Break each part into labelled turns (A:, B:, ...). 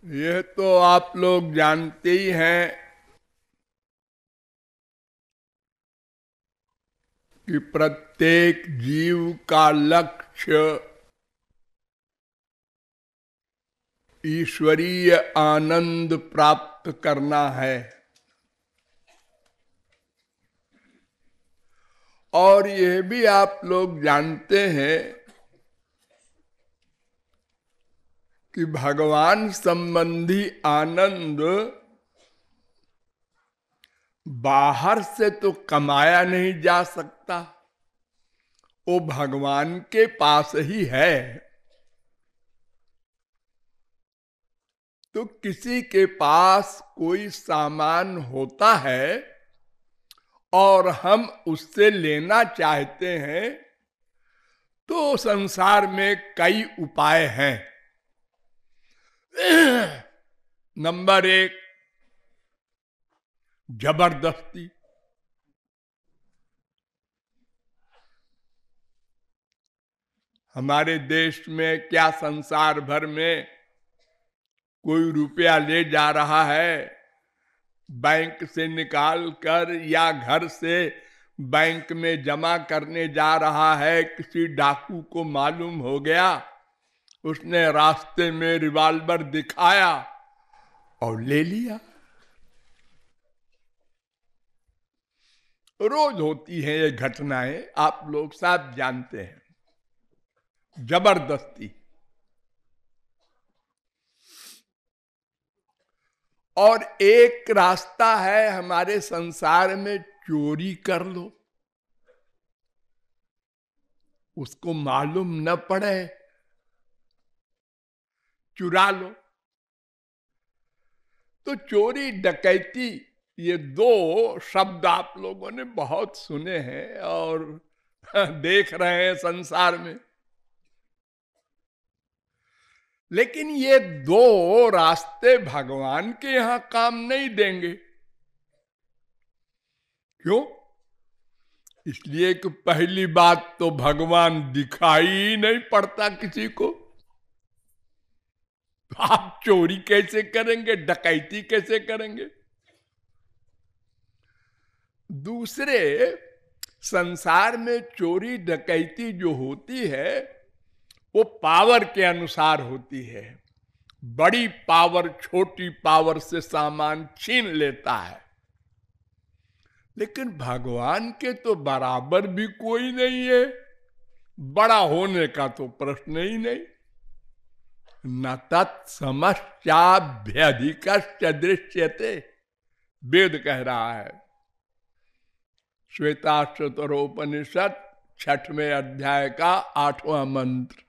A: यह तो आप लोग जानते ही हैं कि प्रत्येक जीव का लक्ष्य ईश्वरीय आनंद प्राप्त करना है। और यह भी आप लोग जानते हैं कि भगवान संबंधी आनंद बाहर से तो कमाया नहीं जा सकता, वो भगवान के पास ही है। तो किसी के पास कोई सामान होता है और हम उससे लेना चाहते हैं तो संसार में कई उपाय हैं। नंबर एक, जबरदस्ती। हमारे देश में क्या संसार भर में कोई रुपया ले जा रहा है, बैंक से निकाल कर या घर से बैंक में जमा करने जा रहा है, किसी डाकू को मालूम हो गया, उसने रास्ते में रिवॉल्वर दिखाया और ले लिया। रोज होती हैं ये घटनाएं, आप लोग सब जानते हैं। जबरदस्ती। और एक रास्ता है हमारे संसार में, चोरी कर लो, उसको मालूम न पड़े, चुरा लो। तो चोरी डकैती, ये दो शब्द आप लोगों ने बहुत सुने हैं और देख रहे हैं संसार में। लेकिन ये दो रास्ते भगवान के यहां काम नहीं देंगे। क्यों? इसलिए कि पहली बात तो भगवान दिखाई ही नहीं पड़ता किसी को। तो आप चोरी कैसे करेंगे, डकैती कैसे करेंगे? दूसरे, संसार में चोरी डकैती जो होती है वो पावर के अनुसार होती है। बड़ी पावर छोटी पावर से सामान छीन लेता है। लेकिन भगवान के तो बराबर भी कोई नहीं है, बड़ा होने का तो प्रश्न ही नहीं। न तत्समश्चाभ्यधिकश्च दृश्यते, वेद कह रहा है। श्वेताश्वतरोपनिषद 6वें अध्याय का 8वां मंत्र।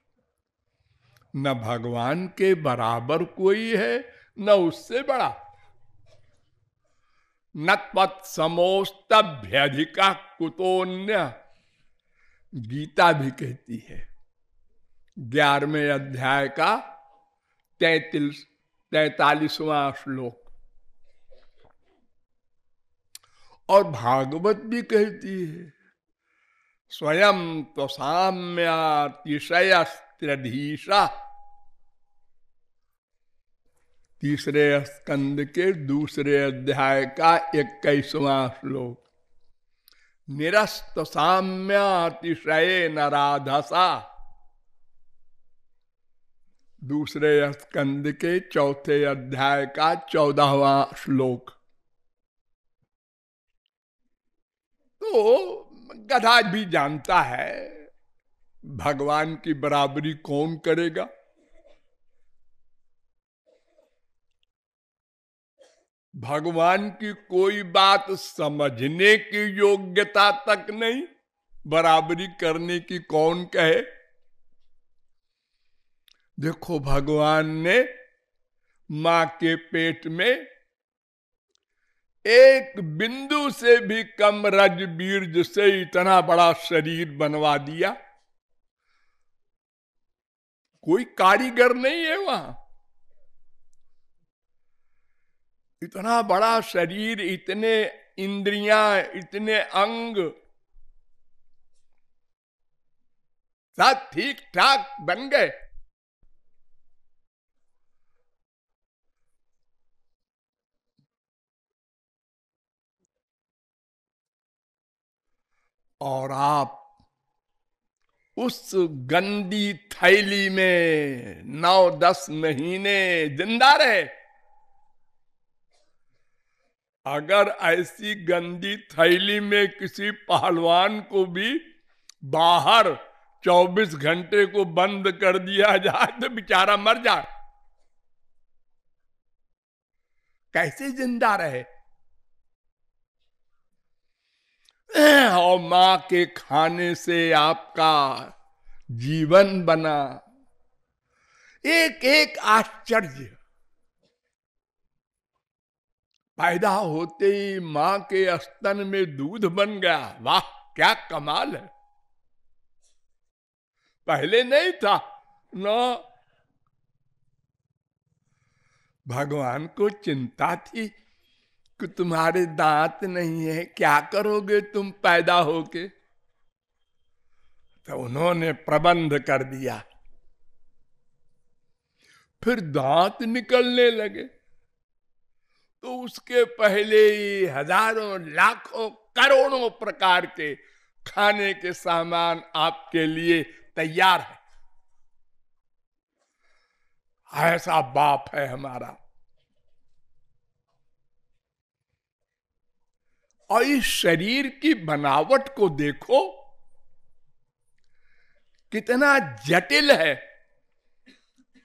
A: न भगवान के बराबर कोई है न उससे बड़ा। न तत्समोस्तभ्यधिका कुतोन्य, गीता भी कहती है 11वें अध्याय का 43वां श्लोक। और भागवत भी कहती है स्वयं तो साम्यातिशयस्त्रधीशा, 3 स्कंद के 2 अध्याय का 21वां श्लोक। निरस्त साम्यातिशय नराधसा, 2 स्कंद के 4 अध्याय का 14वां श्लोक। तो गधा भी जानता है भगवान की बराबरी कौन करेगा। भगवान की कोई बात समझने की योग्यता तक नहीं, बराबरी करने की कौन कहे। देखो, भगवान ने मां के पेट में एक बिंदु से भी कम रज बीर्ज से इतना बड़ा शरीर बनवा दिया। कोई कारीगर नहीं है वहां। इतना बड़ा शरीर, इतने इंद्रियां, इतने अंग, सब ठीक ठाक बन गए। और आप उस गंदी थैली में 9-10 महीने जिंदा रहे। अगर ऐसी गंदी थैली में किसी पहलवान को भी बाहर 24 घंटे को बंद कर दिया जाए तो बेचारा मर जाए, कैसे जिंदा रहे। और मां के खाने से आपका जीवन बना। एक एक आश्चर्य। पैदा होते ही मां के स्तन में दूध बन गया, वाह क्या कमाल है। पहले नहीं था ना। भगवान को चिंता थी कि तुम्हारे दांत नहीं है, क्या करोगे तुम पैदा होके। तो उन्होंने प्रबंध कर दिया। फिर दांत निकलने लगे तो उसके पहले ही हजारों लाखों करोड़ों प्रकार के खाने के सामान आपके लिए तैयार है। ऐसा बाप है हमारा। और इस शरीर की बनावट को देखो, कितना जटिल है।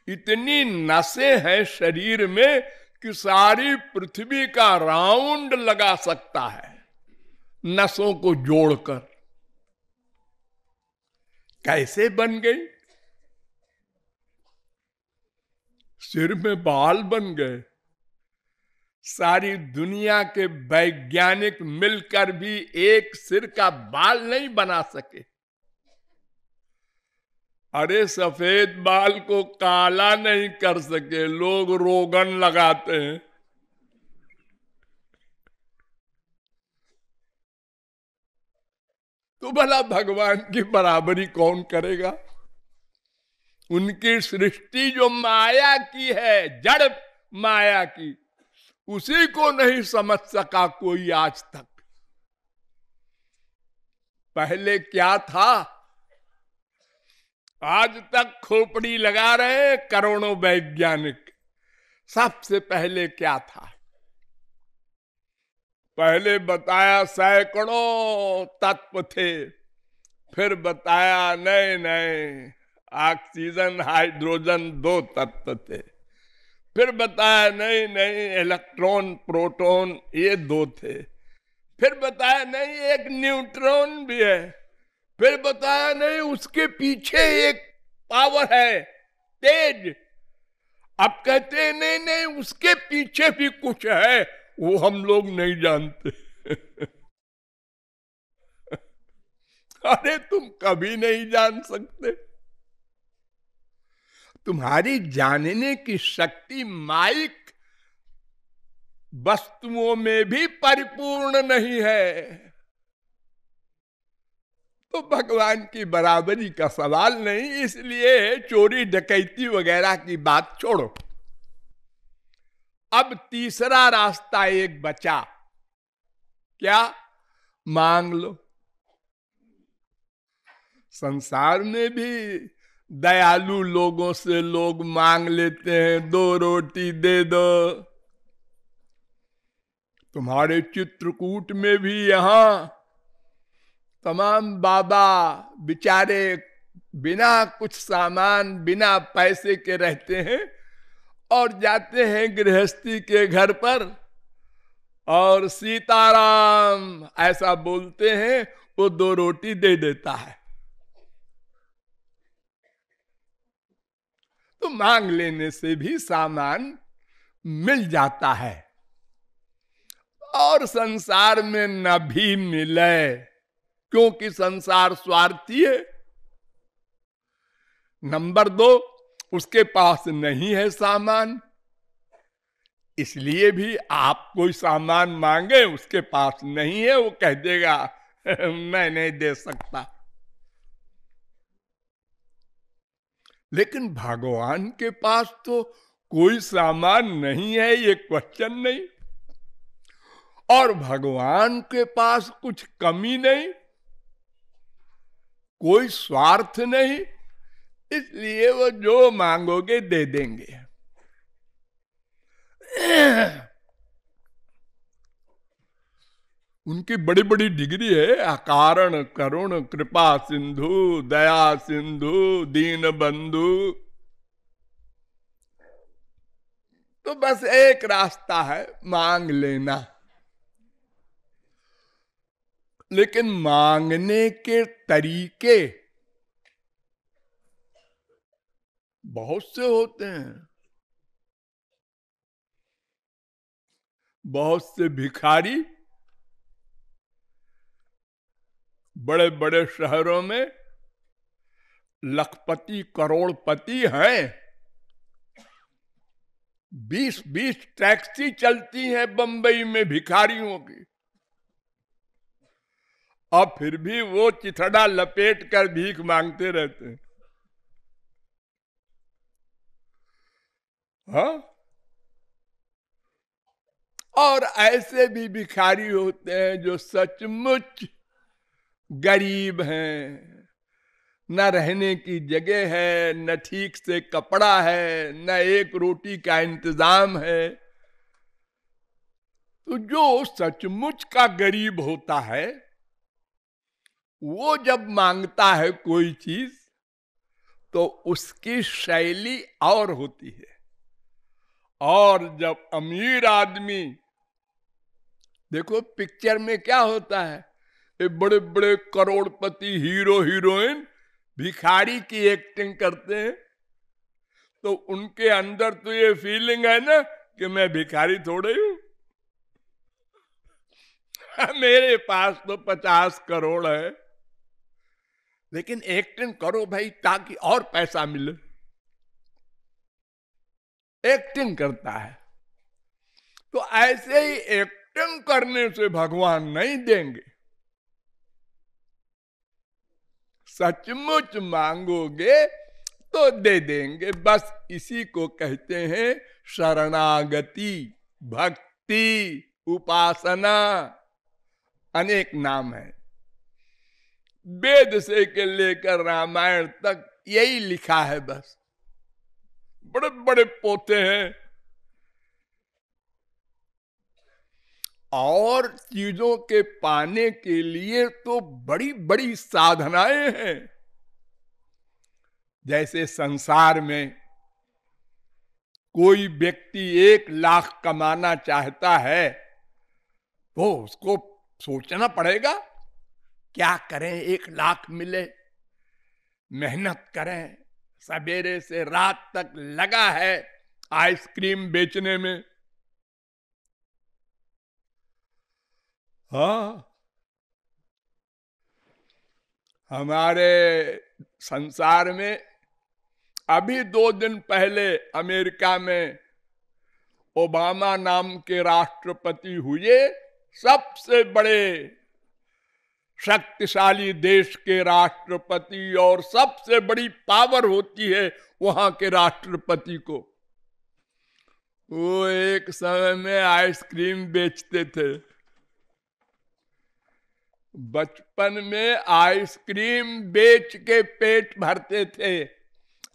A: इतनी नसें हैं शरीर में कि सारी पृथ्वी का राउंड लगा सकता है नसों को जोड़कर। कैसे बन गई? सिर में बाल बन गए। सारी दुनिया के वैज्ञानिक मिलकर भी एक सिर का बाल नहीं बना सके। अरे सफेद बाल को काला नहीं कर सके, लोग रोगन लगाते हैं। तो भला भगवान की बराबरी कौन करेगा? उनकी सृष्टि जो माया की है, जड़ माया की, उसी को नहीं समझ सका कोई आज तक। पहले क्या था? आज तक खोपड़ी लगा रहे करोड़ों वैज्ञानिक। सबसे पहले क्या था? पहले बताया सैकड़ों तत्व थे, फिर बताया नहीं नहीं ऑक्सीजन हाइड्रोजन 2 तत्व थे, फिर बताया नहीं नहीं इलेक्ट्रॉन प्रोटॉन ये 2 थे, फिर बताया नहीं एक न्यूट्रॉन भी है, फिर बताया नहीं उसके पीछे एक पावर है तेज। अब कहते हैं नहीं नहीं उसके पीछे भी कुछ है, वो हम लोग नहीं जानते। अरे तुम कभी नहीं जान सकते। तुम्हारी जानने की शक्ति माइक वस्तुओं में भी परिपूर्ण नहीं है। तो भगवान की बराबरी का सवाल नहीं। इसलिए चोरी डकैती वगैरह की बात छोड़ो। अब तीसरा रास्ता एक बचा। क्या? मांग लो। संसार में भी दयालु लोगों से लोग मांग लेते हैं, 2 रोटी दे दो। तुम्हारे चित्रकूट में भी यहां तमाम बाबा बेचारे बिना कुछ सामान, बिना पैसे के रहते हैं और जाते हैं गृहस्थी के घर पर और सीताराम ऐसा बोलते हैं, वो 2 रोटी दे देता है। तो मांग लेने से भी सामान मिल जाता है। और संसार में न भी मिले, क्योंकि संसार स्वार्थी है। नंबर 2, उसके पास नहीं है सामान, इसलिए भी आप कोई सामान मांगे उसके पास नहीं है, वो कह देगा मैं नहीं दे सकता। लेकिन भगवान के पास तो कोई सामान नहीं है, ये क्वेश्चन नहीं। और भगवान के पास कुछ कमी नहीं। कोई स्वार्थ नहीं, इसलिए वो जो मांगोगे दे देंगे। उनकी बड़ी बड़ी डिग्री है, अकारण करुण कृपा सिंधु, दया सिंधु, दीन बंधु। तो बस एक रास्ता है, मांग लेना। लेकिन मांगने के तरीके बहुत से होते हैं। बहुत से भिखारी बड़े बड़े शहरों में लखपति करोड़पति हैं। 20-20 टैक्सी चलती हैं बंबई में भिखारियों की, और फिर भी वो चिथड़ा लपेट कर भीख मांगते रहते हैं। हाँ, और ऐसे भी भिखारी होते हैं जो सचमुच गरीब हैं, न रहने की जगह है, न ठीक से कपड़ा है, न एक रोटी का इंतजाम है। तो जो सचमुच का गरीब होता है वो जब मांगता है कोई चीज तो उसकी शैली और होती है। और जब अमीर आदमी, देखो पिक्चर में क्या होता है, ये बड़े बड़े करोड़पति हीरो हीरोइन भिखारी की एक्टिंग करते हैं, तो उनके अंदर तो ये फीलिंग है ना कि मैं भिखारी थोड़े हूं, मेरे पास तो 50 करोड़ है। लेकिन एक्टिंग करो भाई ताकि और पैसा मिले, एक्टिंग करता है। तो ऐसे ही एक्टिंग करने से भगवान नहीं देंगे। सचमुच मांगोगे तो दे देंगे। बस इसी को कहते हैं शरणागति, भक्ति, उपासना। अनेक नाम है, वेद से के लेकर रामायण तक यही लिखा है। बस बड़े बड़े पोते हैं और चीजों के पाने के लिए तो बड़ी बड़ी साधनाएं हैं। जैसे संसार में कोई व्यक्ति 1 लाख कमाना चाहता है तो उसको सोचना पड़ेगा क्या करें 1 लाख मिले। मेहनत करें, सवेरे से रात तक लगा है आइसक्रीम बेचने में। हाँ, हमारे संसार में अभी 2 दिन पहले अमेरिका में ओबामा नाम के राष्ट्रपति हुए। सबसे बड़े शक्तिशाली देश के राष्ट्रपति, और सबसे बड़ी पावर होती है वहां के राष्ट्रपति को। वो एक समय में आइसक्रीम बेचते थे। बचपन में आइसक्रीम बेच के पेट भरते थे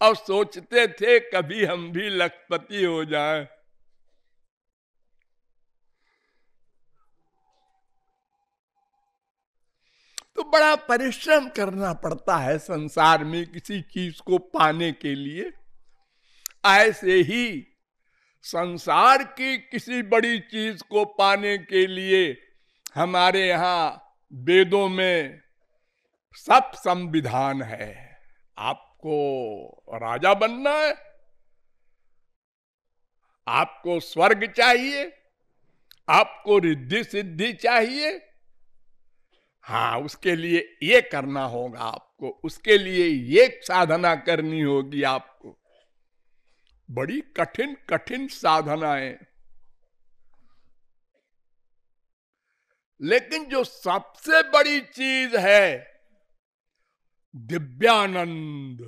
A: और सोचते थे कभी हम भी लखपति हो जाएं। तो बड़ा परिश्रम करना पड़ता है संसार में किसी चीज को पाने के लिए। ऐसे ही संसार की किसी बड़ी चीज को पाने के लिए हमारे यहाँ वेदों में सब संविधान है। आपको राजा बनना है, आपको स्वर्ग चाहिए, आपको रिद्धि सिद्धि चाहिए, हाँ उसके लिए ये करना होगा आपको, उसके लिए ये साधना करनी होगी आपको। बड़ी कठिन कठिन साधनाएं। लेकिन जो सबसे बड़ी चीज है दिव्यानंद,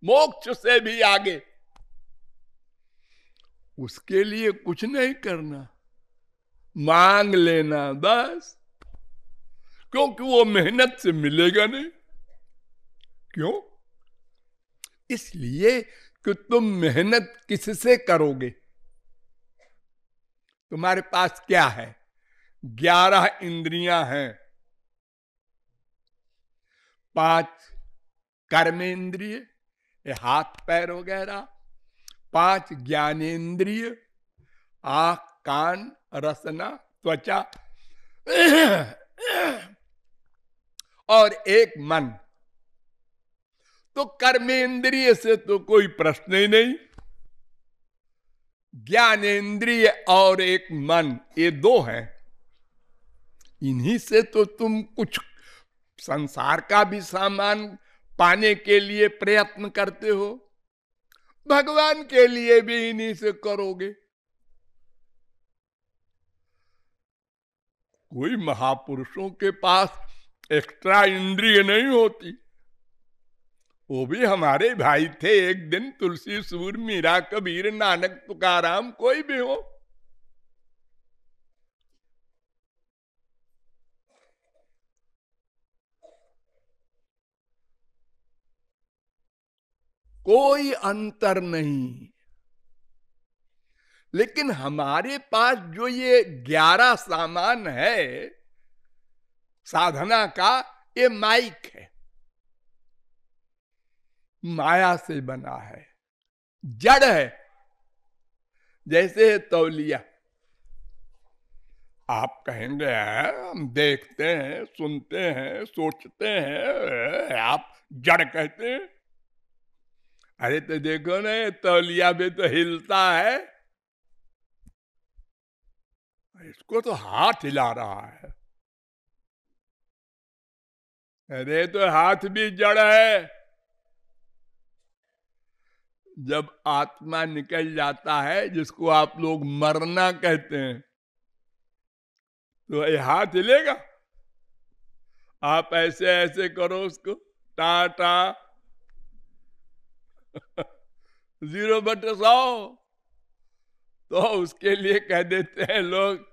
A: मोक्ष से भी आगे, उसके लिए कुछ नहीं करना, मांग लेना बस। क्योंकि वो मेहनत से मिलेगा नहीं। क्यों? इसलिए कि तुम मेहनत किससे करोगे? तुम्हारे पास क्या है? 11 इंद्रियां हैं, 5 कर्मेंद्रिय, ये हाथ पैर वगैरह, 5 ज्ञानेन्द्रिय, आंख कान रसना त्वचा, और 1 मन। तो कर्मेंद्रिय से तो कोई प्रश्न ही नहीं। ज्ञानेन्द्रिय और 1 मन, ये 2 हैं। इन्हीं से तो तुम कुछ संसार का भी सामान पाने के लिए प्रयत्न करते हो, भगवान के लिए भी इन्हीं से करोगे। कोई महापुरुषों के पास एक्स्ट्रा इंद्रिय नहीं होती। वो भी हमारे भाई थे एक दिन, तुलसी सूर मीरा कबीर नानक तुकाराम, कोई भी हो। कोई अंतर नहीं। लेकिन हमारे पास जो ये 11 सामान है साधना का, ये माइक है, माया से बना है, जड़ है। जैसे तौलिया, आप कहेंगे हम देखते हैं, सुनते हैं, सोचते हैं, आप जड़ कहते हैं। अरे तो देखो ना, तौलिया भी तो हिलता है, इसको तो हाथ हिला रहा है। अरे तो हाथ भी जड़ है। जब आत्मा निकल जाता है, जिसको आप लोग मरना कहते हैं, तो ये हाथ हिलेगा। आप ऐसे ऐसे करो उसको, टाटा 0/100, तो उसके लिए कह देते हैं लोग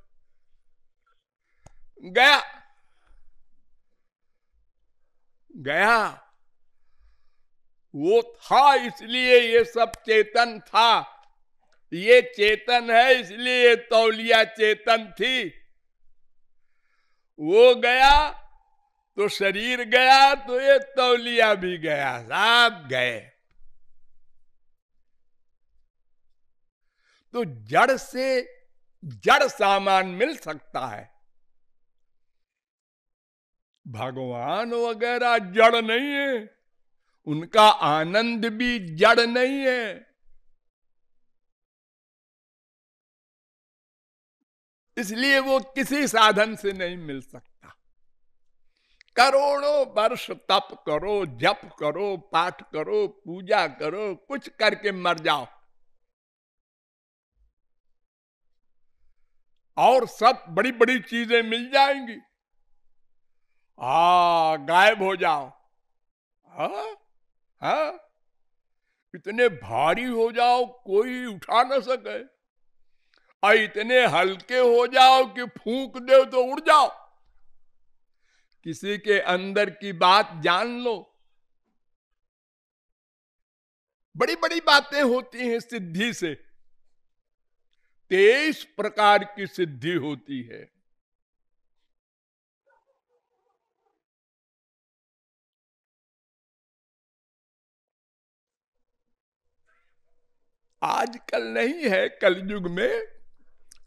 A: गया गया। वो था इसलिए ये सब चेतन था, ये चेतन है इसलिए ये तौलिया चेतन थी। वो गया तो शरीर गया, तो ये तौलिया भी गया, सब गए। तो जड़ से जड़ सामान मिल सकता है, भगवान वगैरह जड़ नहीं है, उनका आनंद भी जड़ नहीं है। इसलिए वो किसी साधन से नहीं मिल सकता। करोड़ों वर्ष तप करो, जप करो, पाठ करो, पूजा करो, कुछ करके मर जाओ और सब बड़ी बड़ी चीजें मिल जाएंगी, गायब हो जाओ। हाँ, इतने भारी हो जाओ कोई उठा ना सके, और इतने हल्के हो जाओ कि फूंक दो तो उड़ जाओ। किसी के अंदर की बात जान लो। बड़ी बड़ी बातें होती हैं सिद्धि से, 23 प्रकार की सिद्धि होती है। आजकल नहीं है, कलयुग में,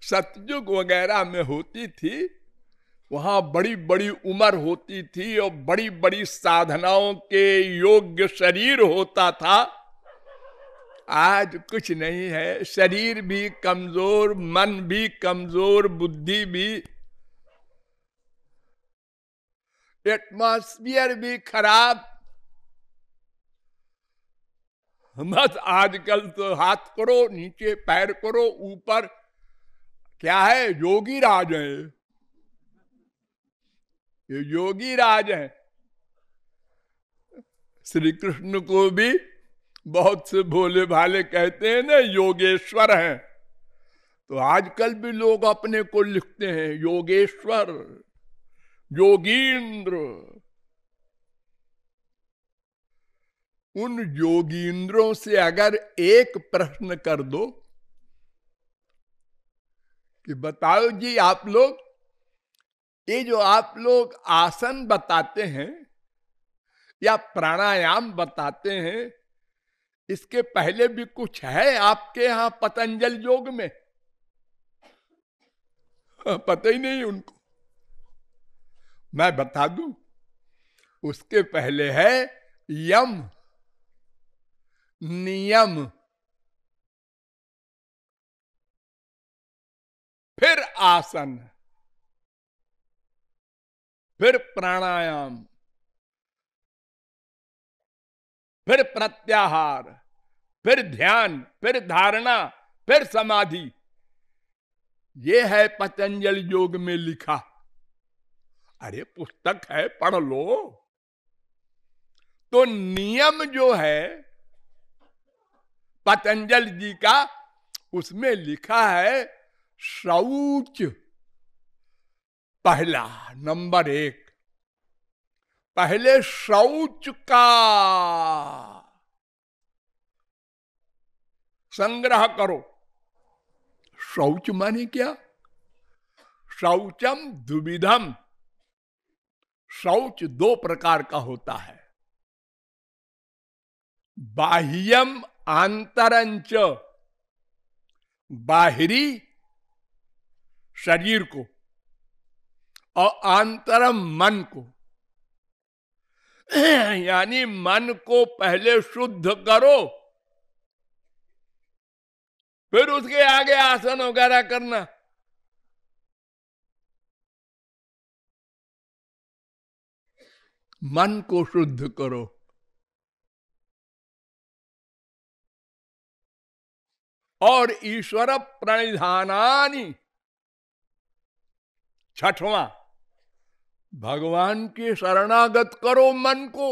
A: सतयुग वगैरह में होती थी। वहां बड़ी बड़ी उम्र होती थी और बड़ी बड़ी साधनाओं के योग्य शरीर होता था। आज कुछ नहीं है, शरीर भी कमजोर, मन भी कमजोर, बुद्धि भी, एटमॉस्फियर भी खराब। मत आजकल तो हाथ करो नीचे, पैर करो ऊपर, क्या है, योगी राज है, ये योगी राज है। श्री कृष्ण को भी बहुत से भोले भाले कहते हैं ना योगेश्वर हैं। तो आजकल भी लोग अपने को लिखते हैं योगेश्वर, योगींद्र, उन योगींद्रों से अगर एक प्रश्न कर दो कि बताओ जी आप लोग, ये जो आप लोग आसन बताते हैं या प्राणायाम बताते हैं, इसके पहले भी कुछ है आपके यहां पतंजल योग में? पता ही नहीं उनको। मैं बता दूं, उसके पहले है यम, नियम, फिर आसन, फिर प्राणायाम, फिर प्रत्याहार, फिर ध्यान, फिर धारणा, फिर समाधि। ये है पतंजल योग में लिखा। अरे पुस्तक है, पढ़ लो। तो नियम जो है पतंजल जी का, उसमें लिखा है शौच पहला, नंबर 1। पहले शौच का संग्रह करो। शौच माने क्या? शौचम द्विविधम। शौच 2 प्रकार का होता है, बाह्यम आंतरंच, बाहरी शरीर को, और आंतरम मन को। यानी मन को पहले शुद्ध करो, फिर उसके आगे आसन वगैरह करना। मन को शुद्ध करो। और ईश्वर प्रणिधानानि, 6वां, भगवान के शरणागत करो मन को,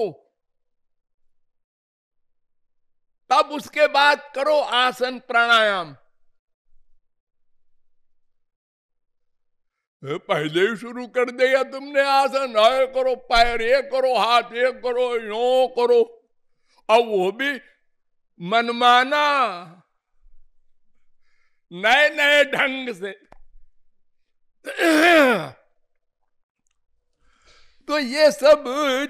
A: तब उसके बाद करो आसन प्राणायाम। पहले ही शुरू कर दिया तुमने आसन, ये करो, पैर ये करो, हाथ ये करो, यो करो, और वो भी मनमाना, नए नए ढंग से। तो ये सब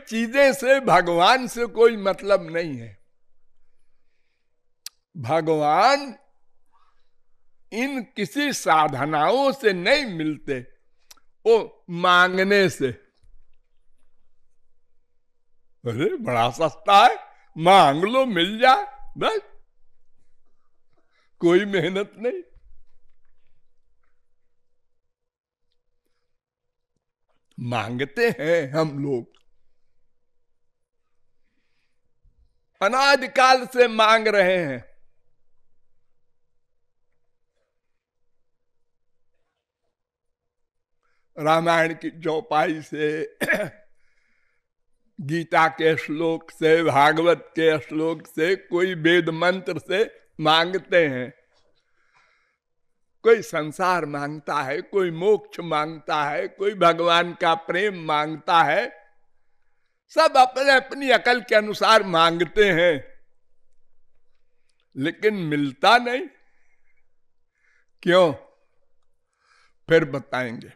A: चीजें से भगवान से कोई मतलब नहीं है। भगवान इन किसी साधनाओं से नहीं मिलते, वो मांगने से। अरे बड़ा सस्ता है, मांग लो मिल जाए, बस कोई मेहनत नहीं। मांगते हैं हम लोग, अनादिकाल से मांग रहे हैं। रामायण की चौपाई से, गीता के श्लोक से, भागवत के श्लोक से, कोई वेद मंत्र से मांगते हैं। कोई संसार मांगता है, कोई मोक्ष मांगता है, कोई भगवान का प्रेम मांगता है। सब अपने अपनी अकल के अनुसार मांगते हैं, लेकिन मिलता नहीं। क्यों? फिर बताएंगे।